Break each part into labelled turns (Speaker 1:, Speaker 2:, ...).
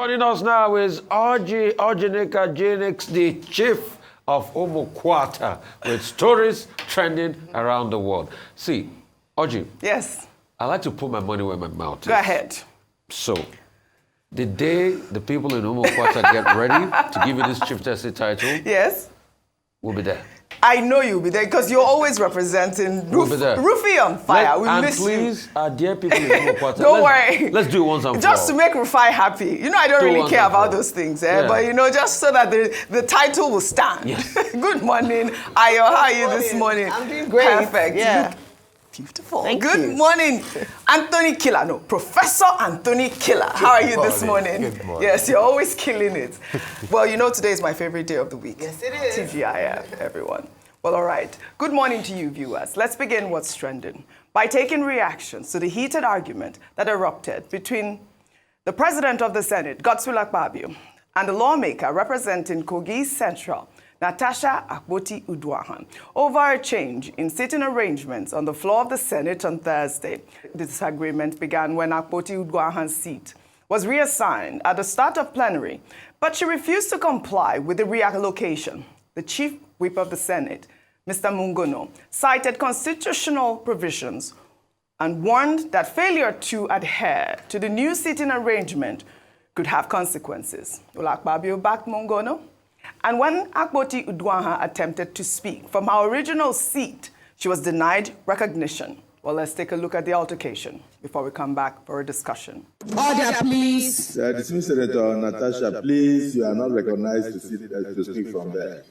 Speaker 1: Joining us now is Ojeneka, the chief of Umukwata, with stories trending around the world. See, Oji.
Speaker 2: Yes.
Speaker 1: I like to put my money where my mouth is.
Speaker 2: Go ahead.
Speaker 1: So, the day the people in Umukwata get ready to give you this chieftaincy title,
Speaker 2: yes,
Speaker 1: we'll be there.
Speaker 2: I know you'll be there because you're always representing Rufy on fire. We miss
Speaker 1: please, our dear people in Umukwata,
Speaker 2: don't worry.
Speaker 1: Let's do it once and for all.
Speaker 2: Just to make Rufai happy. You know, I don't really care about those things, yeah. But you know, just so that the title will stand.
Speaker 1: Yes.
Speaker 2: Good morning, Ayo. How are you this morning?
Speaker 3: I'm doing great.
Speaker 2: Perfect.
Speaker 3: Yeah.
Speaker 2: Beautiful.
Speaker 3: Thank
Speaker 2: Good
Speaker 3: you.
Speaker 2: morning, Anthony Killer. No, Professor Anthony Killer. How are you this morning?
Speaker 3: Good morning.
Speaker 2: Yes, you're always killing it. Well, you know, today is my favorite day of the week.
Speaker 3: Yes, it is.
Speaker 2: TGIF, everyone. Well, all right. Good morning to you, viewers. Let's begin what's trending by taking reactions to the heated argument that erupted between the President of the Senate, Godswill Akpabio, and the lawmaker representing Kogi Central, Natasha Akpoti-Uduaghan, over a change in sitting arrangements on the floor of the Senate on Thursday. The disagreement began when Akpoti-Uduaghan's seat was reassigned at the start of plenary, but she refused to comply with the reallocation. The chief whip of the Senate, Mr. Monguno, cited constitutional provisions and warned that failure to adhere to the new seating arrangement could have consequences. Akpabio backed Monguno, and when Akpoti-Uduaghan attempted to speak from her original seat, she was denied recognition. Well, let's take a look at the altercation before we come back for a discussion.
Speaker 4: Order, please.
Speaker 5: Dismiss Senator Natasha, please. You are not recognized to speak from there.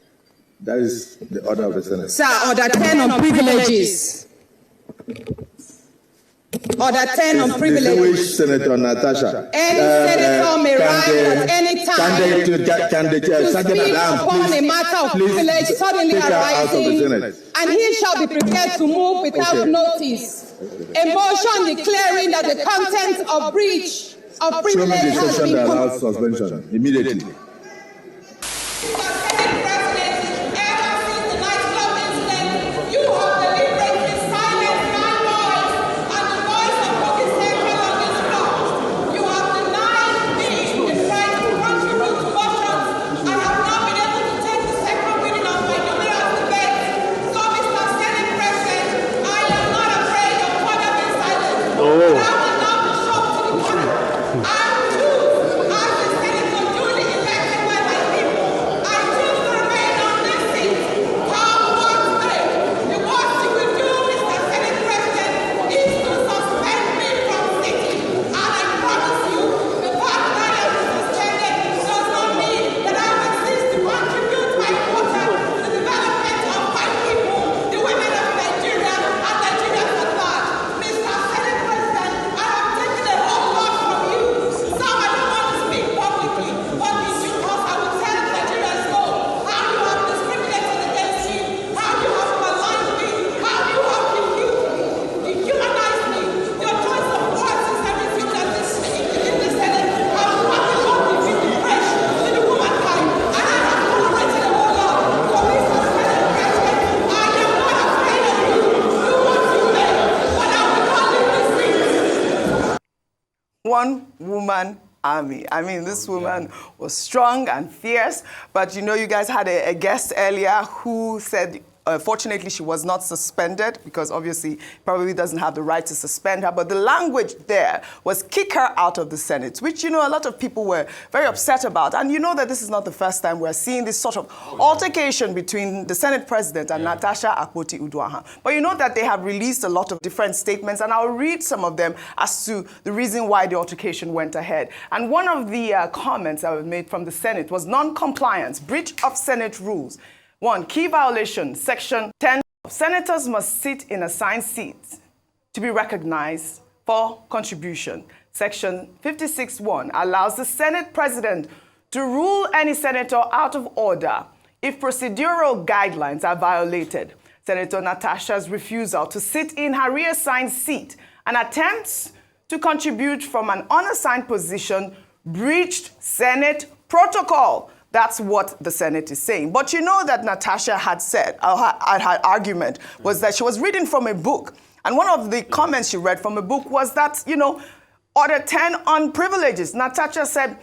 Speaker 5: That is the order of the Senate.
Speaker 4: Sir, order 10 on privileges. Order 10 on privileges.
Speaker 5: Distinguished Senator Natasha.
Speaker 4: Any senator may rise at any time
Speaker 5: to
Speaker 4: speak upon a matter of privilege suddenly arising, and he shall be prepared to move without notice. A motion declaring that the content of breach of privilege has been
Speaker 5: allowed suspension immediately.
Speaker 2: One-woman army. I mean, this woman was strong and fierce, but you know, you guys had a guest earlier who said, fortunately, she was not suspended because obviously probably doesn't have the right to suspend her. But the language there was kick her out of the Senate, which, you know, a lot of people were very upset about. And you know that this is not the first time we're seeing this sort of altercation between the Senate president and Natasha Akpoti-Uduaghan. But you know that they have released a lot of different statements, and I'll read some of them as to the reason why the altercation went ahead. And one of the comments that was made from the Senate was non-compliance, breach of Senate rules. 1. Key violation, Section 10. Senators must sit in assigned seats to be recognized for contribution. Section 56(1) allows the Senate President to rule any senator out of order if procedural guidelines are violated. Senator Natasha's refusal to sit in her reassigned seat and attempts to contribute from an unassigned position breached Senate protocol. That's what the Senate is saying. But you know that Natasha had said, her argument was that she was reading from a book. And one of the comments she read from a book was that, you know, Order 10 on privileges. Natasha said,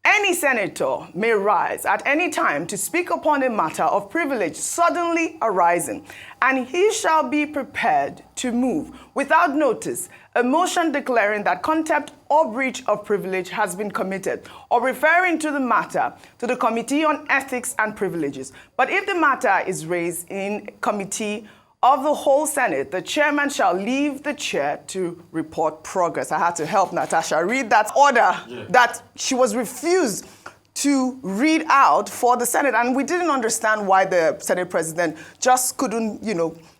Speaker 2: Any senator may rise at any time to speak upon a matter of privilege suddenly arising, and he shall be prepared to move without notice a motion declaring that contempt or breach of privilege has been committed, or referring to the matter to the Committee on Ethics and Privileges. But if the matter is raised in Committee of the whole Senate, the chairman shall leave the chair to report progress. I had to help Natasha read that order that she was refused to read out for the Senate. And we didn't understand why the Senate president just couldn't,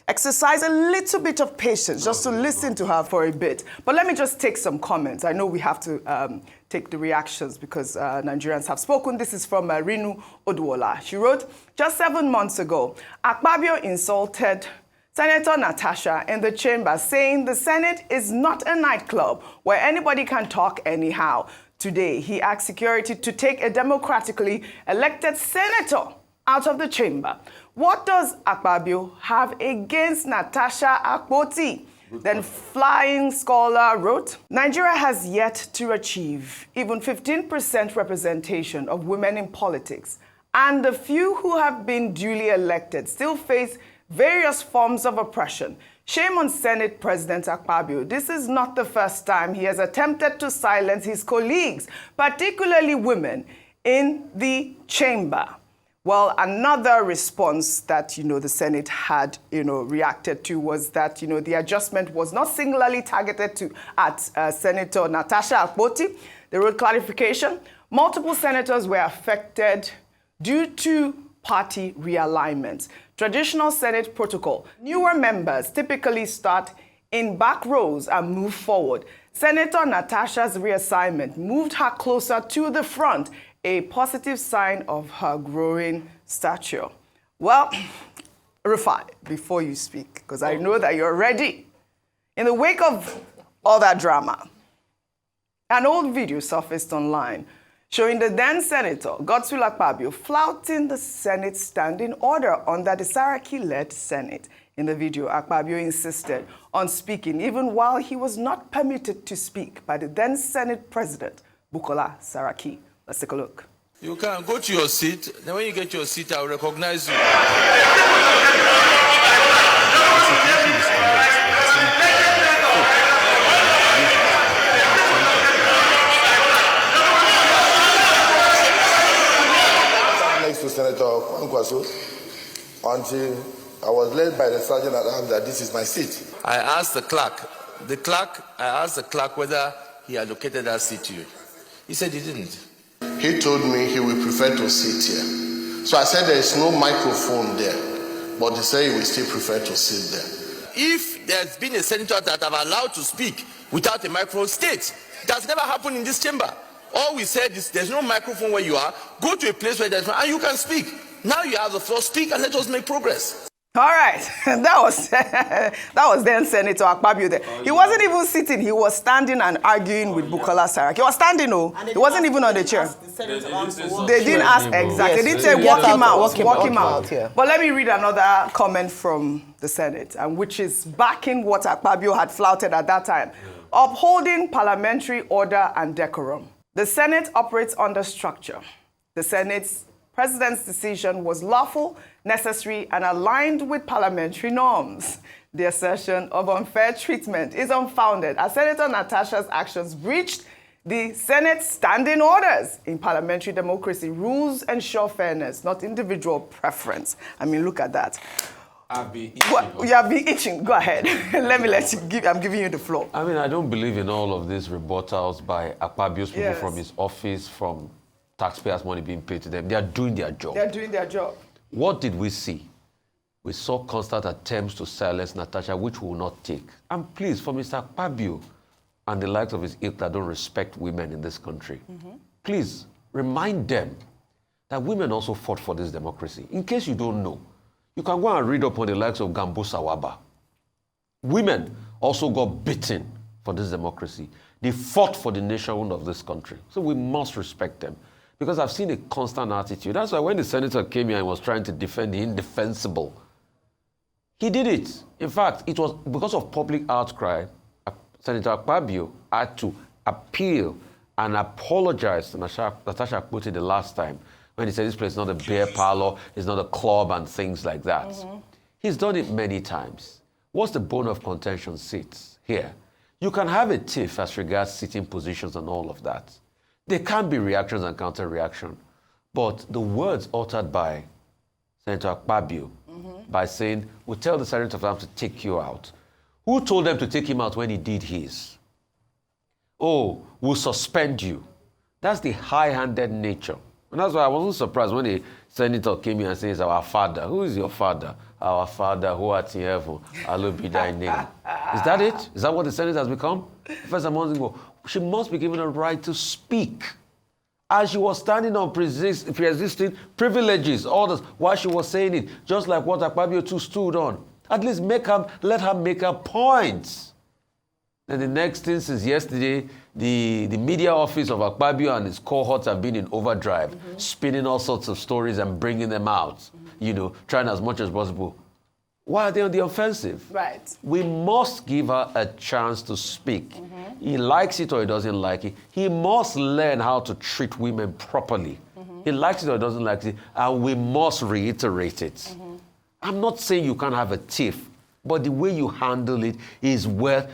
Speaker 2: exercise a little bit of patience just to listen to her for a bit. But let me just take some comments. I know we have to take the reactions because Nigerians have spoken. This is from Rinu Oduola. She wrote, just 7 months ago, Akpabio insulted Senator Natasha in the chamber, saying the Senate is not a nightclub where anybody can talk anyhow. Today, he asked security to take a democratically elected senator out of the chamber. What does Akpabio have against Natasha Akpoti? Then Flying Scholar wrote, Nigeria has yet to achieve even 15% representation of women in politics, and the few who have been duly elected still face various forms of oppression. Shame on Senate President Akpabio. This is not the first time he has attempted to silence his colleagues, particularly women, in the chamber. Well, another response that, the Senate had, reacted to was that, the adjustment was not singularly targeted at Senator Natasha Akpoti. They wrote clarification. Multiple senators were affected due to party realignment. Traditional Senate protocol. Newer members typically start in back rows and move forward. Senator Natasha's reassignment moved her closer to the front, a positive sign of her growing stature. Well, Rufai, before you speak, because I know that you're ready. In the wake of all that drama, an old video surfaced online showing the then Senator, Godswill Akpabio, flouting the Senate standing order under the Saraki-led Senate. In the video, Akpabio insisted on speaking even while he was not permitted to speak by the then Senate President, Bukola Saraki. Let's take a look.
Speaker 3: You can go to your seat. Then when you get your seat, I will recognize you.
Speaker 6: Next to Senator Kwankwaso, until I was led by the sergeant at arms that this is my seat.
Speaker 3: I asked the clerk. I asked the clerk whether he allocated that seat to you. He said he didn't.
Speaker 6: He told me he would prefer to sit here. So I said there is no microphone there, but he said he would still prefer to sit there.
Speaker 3: If there's been a senator that I've allowed to speak without a microphone, state. That's never happened in this chamber. All we said is there's no microphone where you are. Go to a place where there's one and you can speak. Now you have the floor, speak and let us make progress.
Speaker 2: All right, that was then Senator Akpabio there. He wasn't even sitting, he was standing and arguing with Bukola Saraki. He was standing, he wasn't even on the chair. They didn't ask exactly. They didn't say walk him out. But let me read another comment from the Senate, and which is backing what Akpabio had flouted at that time. Upholding parliamentary order and decorum. The Senate operates under structure. The Senate's President's decision was lawful, necessary, and aligned with parliamentary norms. The assertion of unfair treatment is unfounded, as Senator Natasha's actions breached the Senate's standing orders. In parliamentary democracy, rules ensure fairness, not individual preference. I mean, look at that.
Speaker 1: I've been itching.
Speaker 2: You have been itching. Go ahead. Let me let you I'm giving you the floor.
Speaker 1: I mean, I don't believe in all of these rebuttals by Akpabio's people from his office, from taxpayers' money being paid to them. They are doing their job.
Speaker 2: They're doing their job.
Speaker 1: What did we see? We saw constant attempts to silence Natasha, which we will not take. And please, for Mr. Akpabio and the likes of his ilk that don't respect women in this country, please remind them that women also fought for this democracy. In case you don't know, you can go and read up on the likes of Gambo Sawaba. Women also got beaten for this democracy. They fought for the nationhood of this country. So we must respect them. Because I've seen a constant attitude. That's why when the senator came here and was trying to defend the indefensible, he did it. In fact, it was because of public outcry, Senator Akpabio had to appeal and apologized to Natasha Akpoti the last time when he said this place is not a beer parlor, it's not a club and things like that. He's done it many times. What's the bone of contention sits here? You can have a tiff as regards sitting positions and all of that. There can be reactions and counter-reaction. But the words uttered by Senator Akpabio by saying, we'll tell the Sergeant of Arms to take you out. Who told them to take him out when he did his? Oh, we'll suspend you. That's the high-handed nature. And that's why I wasn't surprised when the senator came here and says, our father. Who is your father? Our Father who art in heaven, hallowed be thy name. Is that it? Is that what the Senate has become? Professor Monguno, she must be given a right to speak. As she was standing on pre-existing privileges, orders, while she was saying it, just like what Akpabio too stood on. At least let her make her points. Then the next thing since yesterday, the media office of Akpabio and his cohorts have been in overdrive, spinning all sorts of stories and bringing them out, trying as much as possible. Why are they on the offensive?
Speaker 2: Right.
Speaker 1: We must give her a chance to speak. He likes it or he doesn't like it. He must learn how to treat women properly. He likes it or he doesn't like it, and we must reiterate it. I'm not saying you can't have a tiff, but the way you handle it is what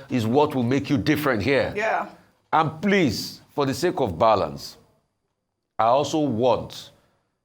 Speaker 1: will make you different here.
Speaker 2: Yeah.
Speaker 1: And please, for the sake of balance, I also want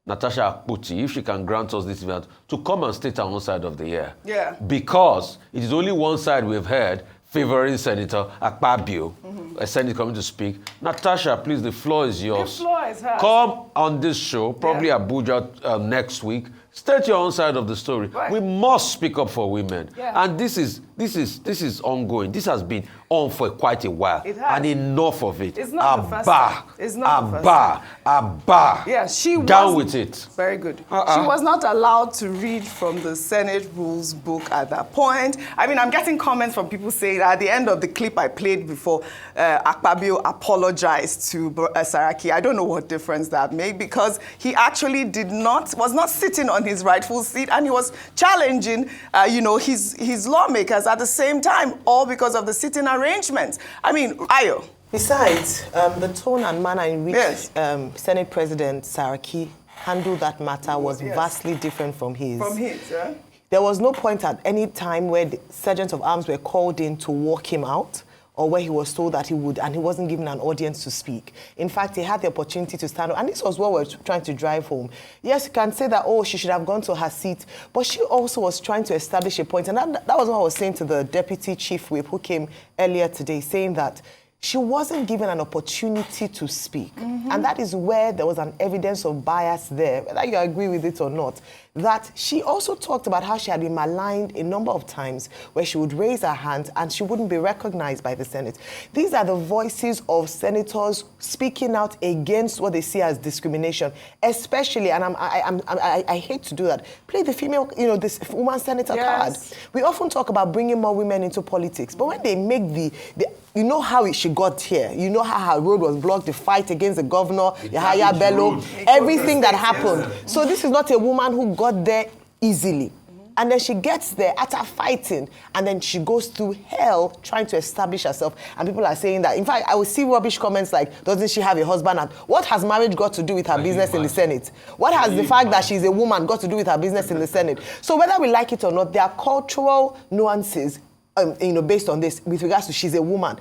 Speaker 1: Natasha Akpoti, if she can grant us this event, to come and state her own side of the year.
Speaker 2: Yeah.
Speaker 1: Because it is only one side we've heard favoring Senator Akpabio, a senator coming to speak. Natasha, please, the floor is yours.
Speaker 2: The floor is hers.
Speaker 1: Come on this show, probably Abuja next week. State your own side of the story.
Speaker 2: Right.
Speaker 1: We must speak up for women.
Speaker 2: Yeah.
Speaker 1: And this is ongoing. This has been on for quite a while.
Speaker 2: It has.
Speaker 1: And enough of it.
Speaker 2: It's not the first time. It's not the first time.
Speaker 1: Abba.
Speaker 2: Yeah, she was
Speaker 1: down with it.
Speaker 2: Very good. She was not allowed to read from the Senate rules book at that point. I mean, I'm getting comments from people saying at the end of the clip I played before, Akpabio apologized to Saraki. I don't know what difference that made, because he actually was not sitting on his rightful seat, and he was challenging, his lawmakers at the same time, all because of the sitting arrangements. I mean, Ayo.
Speaker 7: Besides, the tone and manner in which
Speaker 2: Yes.
Speaker 7: Senate President Saraki handled that matter was vastly different from his.
Speaker 2: From his, yeah?
Speaker 7: There was no point at any time where the sergeants of arms were called in to walk him out, or where he was told that he would, and he wasn't given an audience to speak. In fact, he had the opportunity to stand up, and this was what we're trying to drive home. Yes, you can say that, she should have gone to her seat, but she also was trying to establish a point, and that was what I was saying to the Deputy Chief Whip who came earlier today, saying that she wasn't given an opportunity to speak. And that is where there was an evidence of bias there, whether you agree with it or not, that she also talked about how she had been maligned a number of times where she would raise her hand and she wouldn't be recognized by the Senate. These are the voices of senators speaking out against what they see as discrimination, especially, and I hate to do that, play the female, this woman senator card. We often talk about bringing more women into politics, but when they make the you know how she got here. You know how her road was blocked, the fight against the governor, Yahaya Bello, everything that happened. So this is not a woman who got there easily. And then she gets there after fighting, and then she goes through hell trying to establish herself. And people are saying that. In fact, I will see rubbish comments like, doesn't she have a husband? And what has marriage got to do with her business in the Senate? What has the fact that she's a woman got to do with her business in the Senate? So whether we like it or not, there are cultural nuances based on this, with regards to she's a woman,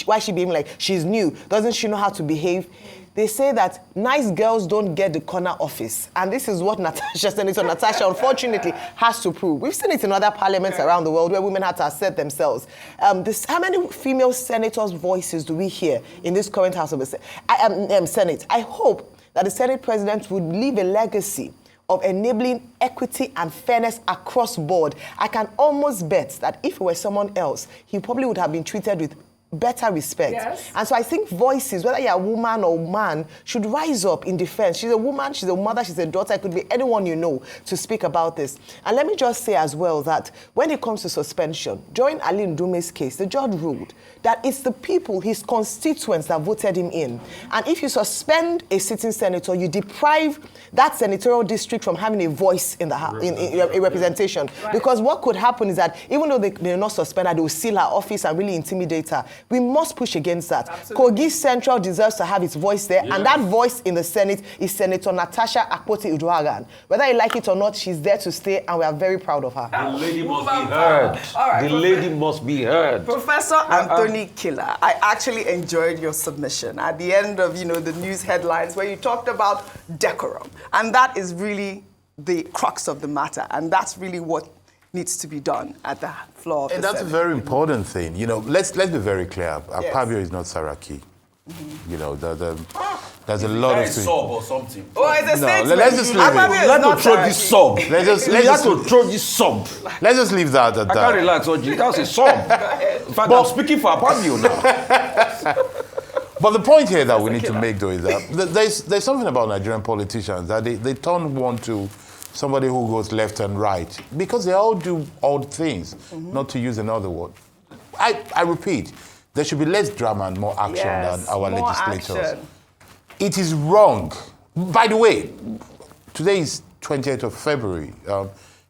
Speaker 7: why she being like, she's new, doesn't she know how to behave? They say that nice girls don't get the corner office. And this is what Senator Natasha, unfortunately, has to prove. We've seen it in other parliaments around the world where women had to assert themselves. How many female senators' voices do we hear in this current House of the Senate? I hope that the Senate President would leave a legacy of enabling equity and fairness across board. I can almost bet that if it were someone else, he probably would have been treated with better respect. Yes. And so I think voices, whether you're a woman or man, should rise up in defense. She's a woman, she's a mother, she's a daughter, it could be anyone you know to speak about this. And let me just say as well that when it comes to suspension, during Ali Ndume's case, the judge ruled that it's the people, his constituents, that voted him in. And if you suspend a sitting senator, you deprive that senatorial district from having a voice in a representation. Right. Because what could happen is that even though they're not suspended, they will seal her office and really intimidate her. We must push against that. Kogi Central deserves to have its voice there, and that voice in the Senate is Senator Natasha Akpoti-Uduaghan. Whether you like it or not, she's there to stay, and we are very proud of her.
Speaker 1: The lady must be heard. The lady must be heard.
Speaker 2: Professor Anthony Killer, I actually enjoyed your submission at the end of, the news headlines where you talked about decorum. And that is really the crux of the matter. And that's really what needs to be done at the floor of the
Speaker 8: That's
Speaker 2: Senate.
Speaker 8: a very important thing. Let's be very clear. Akpabio is not Saraki. There's a lot of things.
Speaker 3: Sub or something.
Speaker 2: Oh, it's a statement.
Speaker 8: Let's just leave
Speaker 2: Akpabio
Speaker 8: it.
Speaker 2: is not
Speaker 1: throw this sub.
Speaker 8: Let's just leave that at
Speaker 1: I can't
Speaker 8: that.
Speaker 1: relax, Oji. That's a sub. In fact, I'm speaking for Akpabio now.
Speaker 8: But the point here that we need to make, though, is that there's something about Nigerian politicians that they turn one to somebody who goes left and right because they all do odd things, not to use another word. I repeat, there should be less drama and more action than our
Speaker 2: more
Speaker 8: legislators.
Speaker 2: action.
Speaker 8: It is wrong. By the way, today is 28th of February.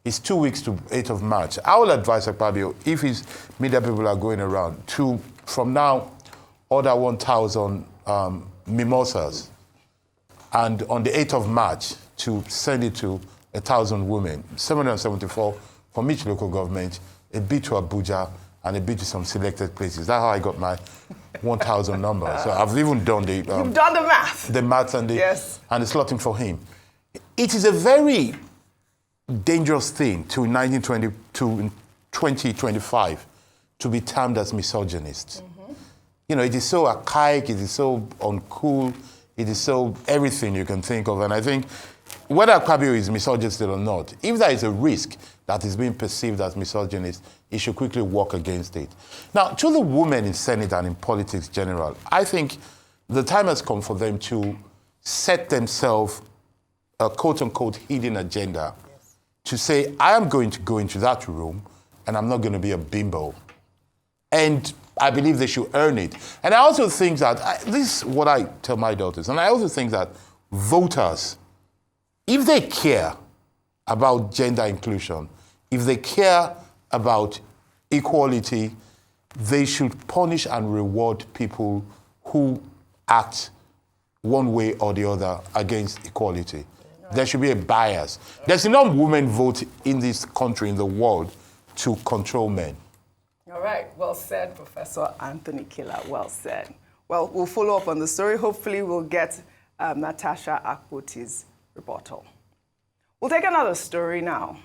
Speaker 8: It's 2 weeks to 8th of March. I will advise Akpabio, if his media people are going around, to, from now, order 1,000 mimosas, and on the 8th of March, to send it to 1,000 women, 774 from each local government, a bit to Abuja, and a bit to some selected places. That's how I got my 1,000 number. So I've even done the...
Speaker 2: You've done the math.
Speaker 8: The maths and the slotting for him. It is a very dangerous thing to 2025 to be termed as misogynist. It is so archaic, it is so uncool, it is so everything you can think of. And I think whether Akpabio is misogynist or not, if there is a risk that is being perceived as misogynist, he should quickly work against it. Now, to the women in Senate and in politics in general, I think the time has come for them to set themselves a quote-unquote hidden agenda to say, I am going to go into that room and I'm not going to be a bimbo. And I believe they should earn it. And I also think that, this is what I tell my daughters, and I also think that voters, if they care about gender inclusion, if they care about equality, they should punish and reward people who act one way or the other against equality. There should be a bias. There's enough women vote in this country, in the world, to control men.
Speaker 2: All right, well said, Professor Anthony Killer, well said. Well, we'll follow up on the story. Hopefully we'll get Natasha Akpoti's rebuttal. We'll take another story now.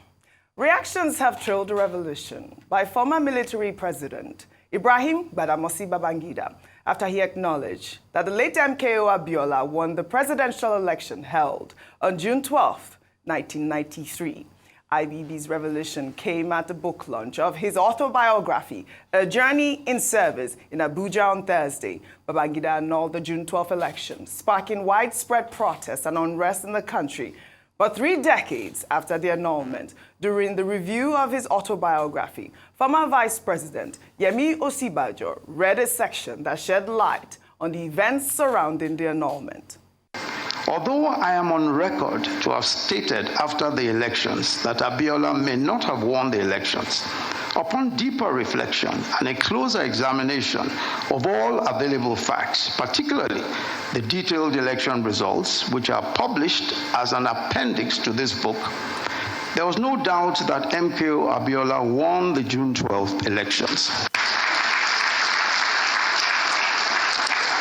Speaker 2: Reactions have trailed the revolution by former military president Ibrahim Badamasi Babangida after he acknowledged that the late MKO Abiola won the presidential election held on June 12, 1993. IBB's revolution came at the book launch of his autobiography, A Journey in Service, in Abuja on Thursday. Babangida annulled the June 12 election, sparking widespread protests and unrest in the country. But 3 decades after the annulment, during the review of his autobiography, former Vice President Yemi Osinbajo read a section that shed light on the events surrounding the annulment.
Speaker 9: Although I am on record to have stated after the elections that Abiola may not have won the elections, upon deeper reflection and a closer examination of all available facts, particularly the detailed election results, which are published as an appendix to this book, there was no doubt that MKO Abiola won the June 12th elections.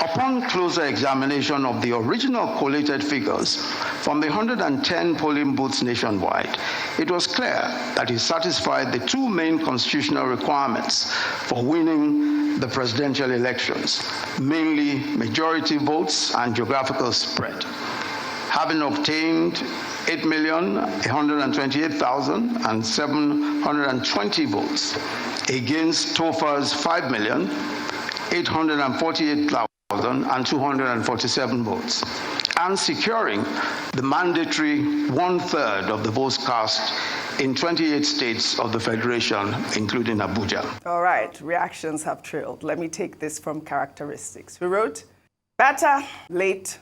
Speaker 9: Upon closer examination of the original collated figures from the 110 polling booths nationwide, it was clear that he satisfied the 2 main constitutional requirements for winning the presidential elections, mainly majority votes and geographical spread. Having obtained 8,128,720 votes against Tofa's 5,848,247 votes, and securing the mandatory 1/3 of the votes cast in 28 states of the Federation, including Abuja.
Speaker 2: All right, reactions have trailed. Let me take this from characteristics. We wrote, better late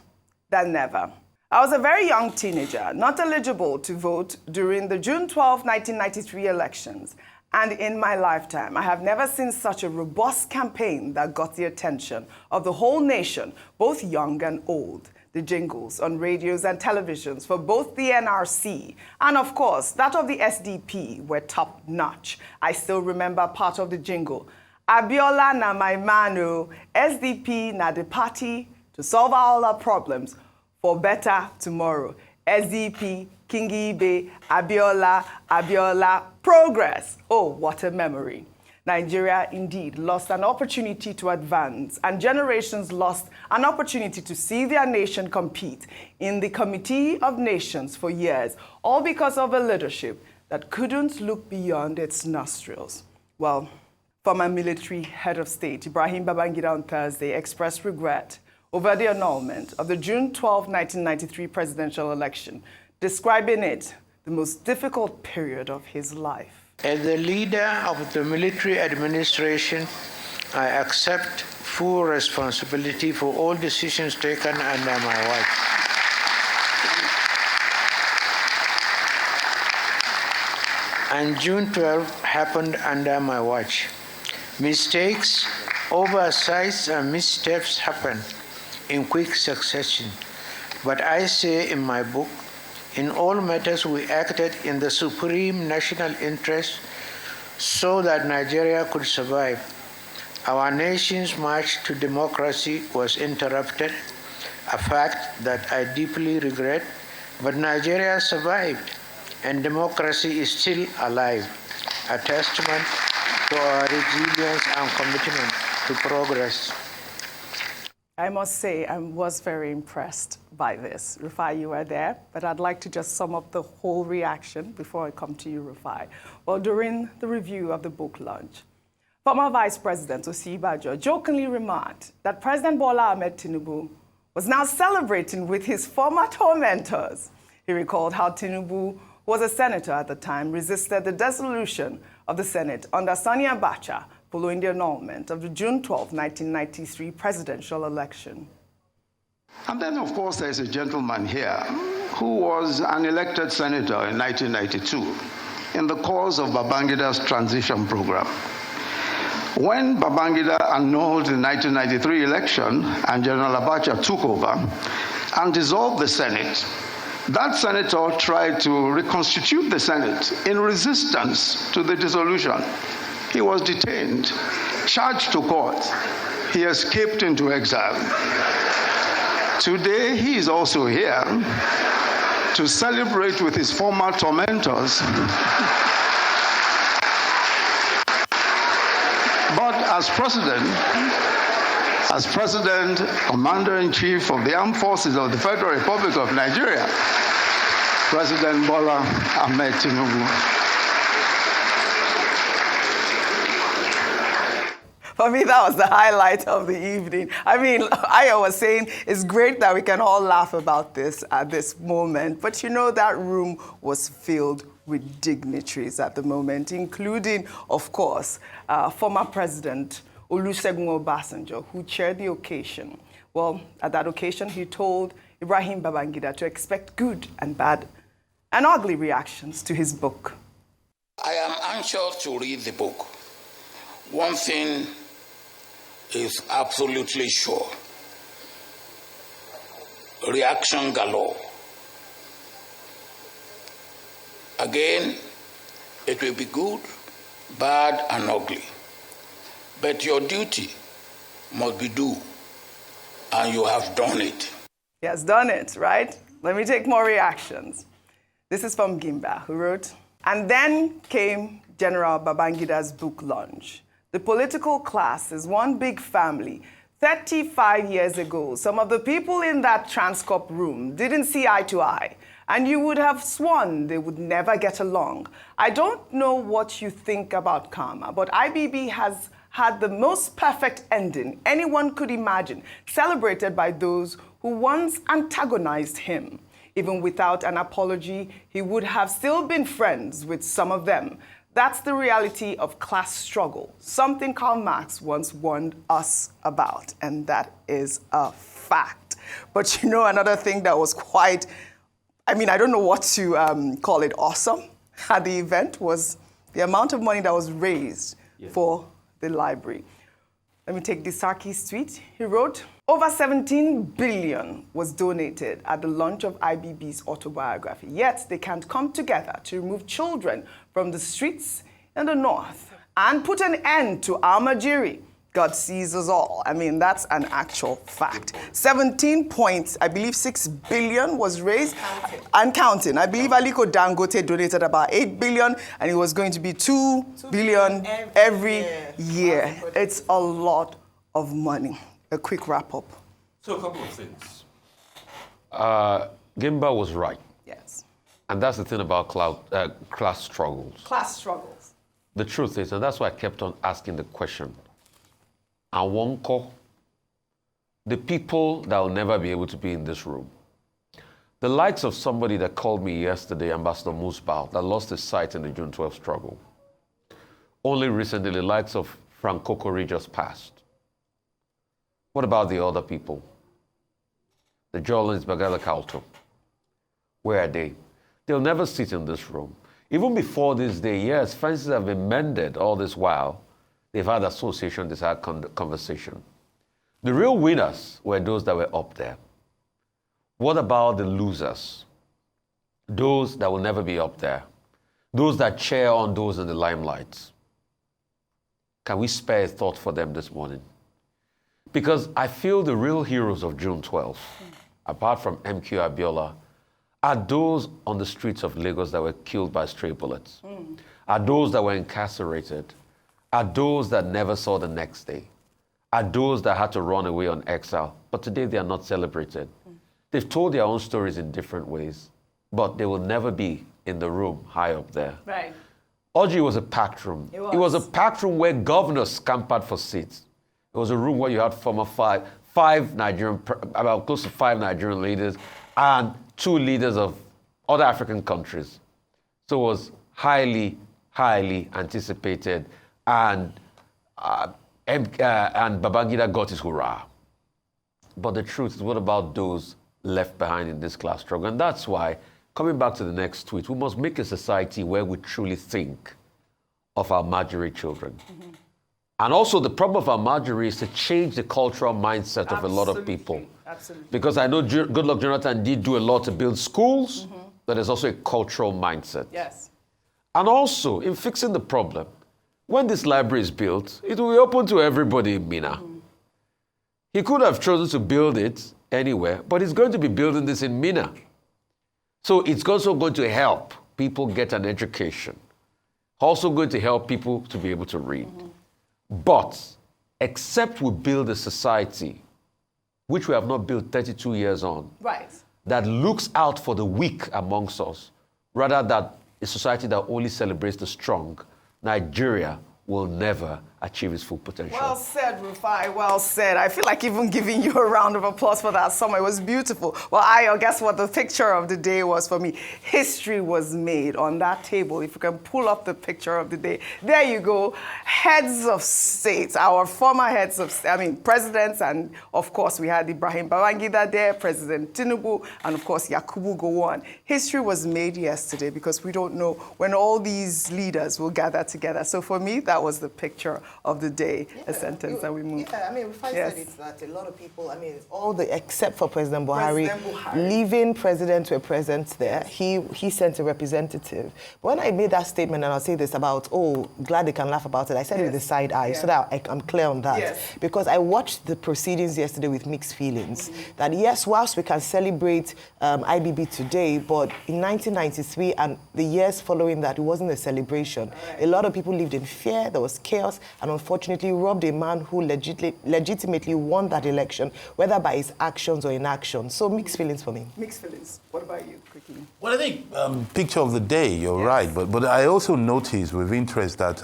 Speaker 2: than never. I was a very young teenager, not eligible to vote during the June 12, 1993 elections, And in my lifetime, I have never seen such a robust campaign that got the attention of the whole nation, both young and old. The jingles on radios and televisions for both the NRC and, of course, that of the SDP were top-notch. I still remember part of the jingle. Abiola na my mano, SDP na the party to solve all our problems for better tomorrow. SDP, Kingibe, Abiola, Abiola, progress. Oh, what a memory. Nigeria indeed lost an opportunity to advance, and generations lost an opportunity to see their nation compete in the Committee of Nations for years, all because of a leadership that couldn't look beyond its nostrils. Well, former military head of state Ibrahim Babangida on Thursday expressed regret over the annulment of the June 12, 1993 presidential election, describing it the most difficult period of his life.
Speaker 10: As the leader of the military administration, I accept full responsibility for all decisions taken under my watch. And June 12 happened under my watch. Mistakes, oversights, and missteps happen in quick succession. But I say in my book, in all matters we acted in the supreme national interest so that Nigeria could survive. Our nation's march to democracy was interrupted, a fact that I deeply regret, but Nigeria survived and democracy is still alive, a testament to our resilience and commitment to progress.
Speaker 2: I must say, I was very impressed by this. Rufai, you were there, but I'd like to just sum up the whole reaction before I come to you, Rufai. Well, during the review of the book launch, former Vice President Osibajo jokingly remarked that President Bola Ahmed Tinubu was now celebrating with his former tormentors. He recalled how Tinubu, who was a senator at the time, resisted the dissolution of the Senate under Sani Abacha following the annulment of the June 12, 1993 presidential election.
Speaker 9: And then, of course, there's a gentleman here who was an elected senator in 1992 in the course of Babangida's transition program. When Babangida annulled the 1993 election and General Abacha took over and dissolved the Senate, that senator tried to reconstitute the Senate in resistance to the dissolution. He was detained, charged to court. He escaped into exile. Today, he is also here to celebrate with his former tormentors. But as President, Commander-in-Chief of the Armed Forces of the Federal Republic of Nigeria, President Bola Ahmed Tinubu.
Speaker 2: For me, that was the highlight of the evening. I mean, I was saying it's great that we can all laugh about this at this moment, but you know, that room was filled with dignitaries at the moment, including, of course, former President Olusegun Obasanjo, who chaired the occasion. Well, at that occasion, he told Ibrahim Babangida to expect good and bad and ugly reactions to his book.
Speaker 11: I am anxious to read the book. One thing is absolutely sure. Reaction galore. Again, it will be good, bad, and ugly. But your duty must be due, and you have done it.
Speaker 2: He has done it, right? Let me take more reactions. This is from Gimba, who wrote, and then came General Babangida's book launch. The political class is one big family. 35 years ago, some of the people in that Transcorp room didn't see eye to eye, and you would have sworn they would never get along. I don't know what you think about karma, but IBB has had the most perfect ending anyone could imagine, celebrated by those who once antagonized him. Even without an apology, he would have still been friends with some of them. That's the reality of class struggle, something Karl Marx once warned us about, and that is a fact. But you know, another thing that was quite, I mean, I don't know what to call it, awesome at the event was the amount of money that was raised for the library. Let me take this Sarki's tweet. He wrote, over 17 billion was donated at the launch of IBB's autobiography, yet they can't come together to remove children from the streets in the north and put an end to armadillo. God sees us all. I mean, that's an actual fact. 6 billion was raised and counting. I believe Aliko Dangote donated about 8 billion, and it was going to be 2 billion every year. It's a lot of money. A quick wrap up.
Speaker 1: So a couple of things. Gimba was right.
Speaker 2: Yes.
Speaker 1: And that's the thing about class struggles.
Speaker 2: Class struggles.
Speaker 1: The truth is, and that's why I kept on asking the question, Awonko, the people that will never be able to be in this room. The likes of somebody that called me yesterday, Ambassador Musbao, that lost his sight in the June 12 struggle. Only recently, the likes of Frank Kokori just passed. What about the other people? The Jolins, Bagala Kalto. Where are they? They'll never sit in this room. Even before this day, yes, fences have been mended all this while. They've had association, they've had conversation. The real winners were those that were up there. What about the losers? Those that will never be up there. Those that cheer on those in the limelight. Can we spare a thought for them this morning? Because I feel the real heroes of June 12, apart from MKO Abiola, are those on the streets of Lagos that were killed by stray bullets, are those that were incarcerated, are those that never saw the next day, are those that had to run away on exile, but today they are not celebrated. They've told their own stories in different ways, but they will never be in the room high up there.
Speaker 2: Right.
Speaker 1: Oji was a packed room. It was a packed room where governors scampered for seats. It was a room where you had former about close to 5 Nigerian leaders and 2 leaders of other African countries. So it was highly, highly anticipated, and Babangida got his hurrah. But the truth is, what about those left behind in this class struggle? And that's why, coming back to the next tweet, we must make a society where we truly think of our Marjorie children. And also the problem of our Marjorie is to change the cultural mindset of a lot of people.
Speaker 2: Absolutely.
Speaker 1: Because I know Goodluck Jonathan did do a lot to build schools, but there's also a cultural mindset.
Speaker 2: Yes.
Speaker 1: And also, in fixing the problem, when this library is built, it will be open to everybody in Mina. He could have chosen to build it anywhere, but he's going to be building this in Mina. So it's also going to help people get an education. Also going to help people to be able to read. But except we build a society, which we have not built 32 years on, that looks out for the weak amongst us, rather than a society that only celebrates the strong, Nigeria will never achieve its full potential.
Speaker 2: Well said, Rufai, well said. I feel like even giving you a round of applause for that summer. It was beautiful. Well, Ayo, guess what the picture of the day was for me? History was made on that table. If you can pull up the picture of the day. There you go. Heads of states, our former heads of, presidents, and of course we had Ibrahim Babangida there, President Tinubu, and of course Yakubu Gowon. History was made yesterday because we don't know when all these leaders will gather together. So for me, that was the picture of the day, a sentence that we moved.
Speaker 7: Yeah, Rufai said it's that a lot of people, except for President Buhari, leaving presidents were present there. He sent a representative. But when I made that statement, and I'll say this about, glad they can laugh about it, I said it with a side eye, so that I'm clear on that. Because I watched the proceedings yesterday with mixed feelings. That yes, whilst we can celebrate IBB today, but in 1993 and the years following that, it wasn't a celebration. A lot of people lived in fear, there was chaos, and unfortunately robbed a man who legitimately won that election, whether by his actions or inactions. So mixed feelings for me.
Speaker 2: Mixed feelings. What about you, quickly?
Speaker 8: Well, I think picture of the day, you're right. But I also noticed with interest that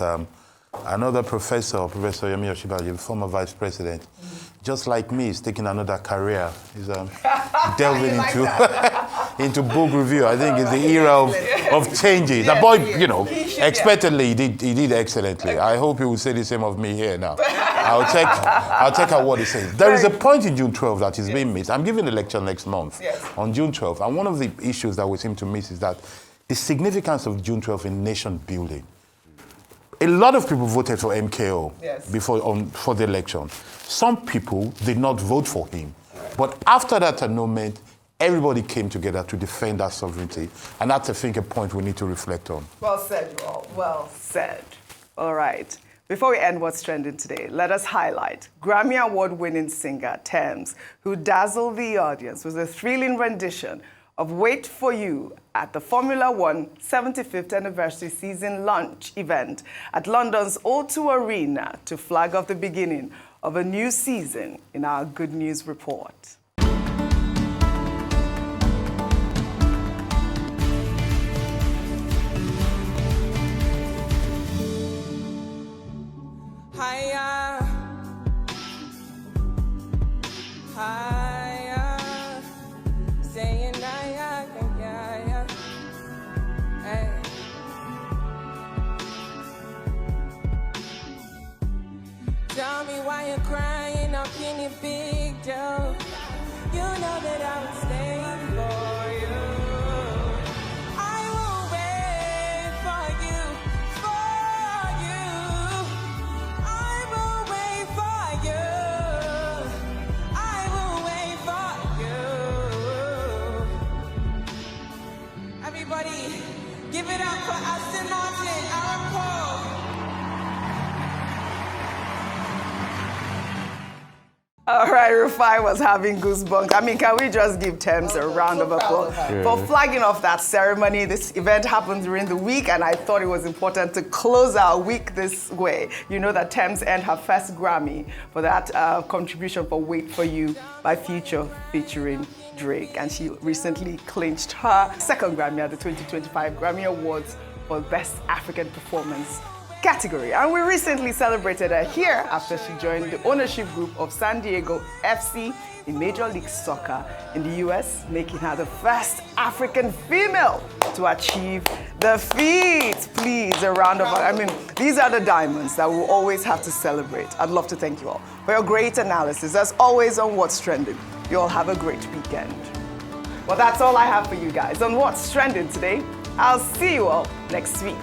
Speaker 8: another professor, Professor Yemi Oshibaji, the former vice president, just like me, is taking another career. He's delving into book review. I think it's the era of changes. The boy, expectedly, he did excellently. I hope he will say the same of me here now. I'll check out what he says. There is a point in June 12 that is being missed. I'm giving a lecture next month on June 12, and one of the issues that we seem to miss is that the significance of June 12 in nation building. a lot of people voted for MKO
Speaker 2: Yes.
Speaker 8: for the election. Some people did not vote for him. But after that annulment, everybody came together to defend our sovereignty. And that's, I think, a point we need to reflect on.
Speaker 2: Well said, you all. Well said. All right. Before we end What's Trending today, let us highlight Grammy Award-winning singer Tems, who dazzled the audience with a thrilling rendition of Wait For You at the Formula One 75th anniversary season launch event at London's O2 Arena to flag off the beginning of a new season in our Good News Report.
Speaker 12: Higher, higher, saying yeah. Hey. Tell me why you're crying up in your big deal. You know that I would stay for you. I will wait for you, for you. I will wait for you. I will wait for you. Everybody, give it up for Aston Martin, Aaron Paul.
Speaker 2: All right, Rufai was having goosebumps. I mean, can we just give Tems a round of applause for flagging off that ceremony? This event happened during the week, and I thought it was important to close our week this way. You know that Tems earned her first Grammy for that contribution for Wait For You by Future featuring Drake, and she recently clinched her second Grammy at the 2025 Grammy Awards for Best African Performance category. And we recently celebrated her here after she joined the ownership group of San Diego FC in Major League Soccer in the US, making her the first African female to achieve the feat. Please, a round of applause. I mean, these are the diamonds that we'll always have to celebrate. I'd love to thank you all for your great analysis, as always, on What's Trending. You all have a great weekend. Well, that's all I have for you guys on What's Trending today. I'll see you all next week.